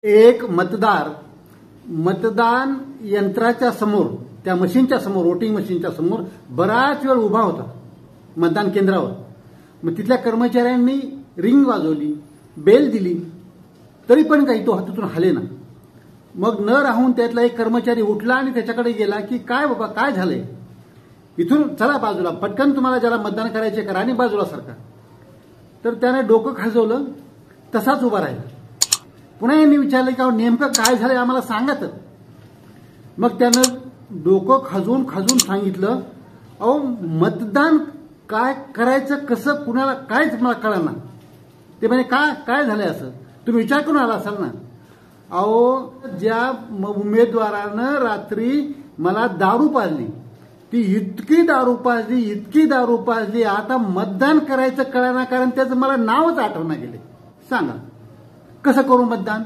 एक मतदार मतदान यंत्राच्या समोर, त्या मशीनच्या समोर, वोटिंग मशीनच्या समोर बराच वेळ उभा होता मतदान केंद्रावर. मग तिथल्या कर्मचाऱ्यांनी रिंग वाजवली, बेल दिली, तरी पण काही तो हातातून हलेना. मग न राहून त्यातला एक कर्मचारी उठला आणि त्याच्याकडे गेला की काय बाबा काय झालंय, इथून चला बाजूला, पटकन तुम्हाला ज्याला मतदान करायचे करा आणि बाजूला सरका. तर त्याने डोकं खाजवलं, तसाच उभा राहिला. पुन्हा यांनी विचारलं की नेमकं काय झालंय आम्हाला सांगा तर. मग त्यानं डोकं खाजवून सांगितलं, अहो मतदान काय करायचं कसं कुणाला कायच मला कळना. ते म्हणजे काय झालंय असं, तुम्ही विचार करून आला असाल ना. अहो ज्या उमेदवारानं रात्री मला दारू पाजली, ती इतकी दारू पाजली, आता मतदान करायचं कळना, कारण त्याचं मला नावच आठवणा गेले. सांगा कसं करू मतदान.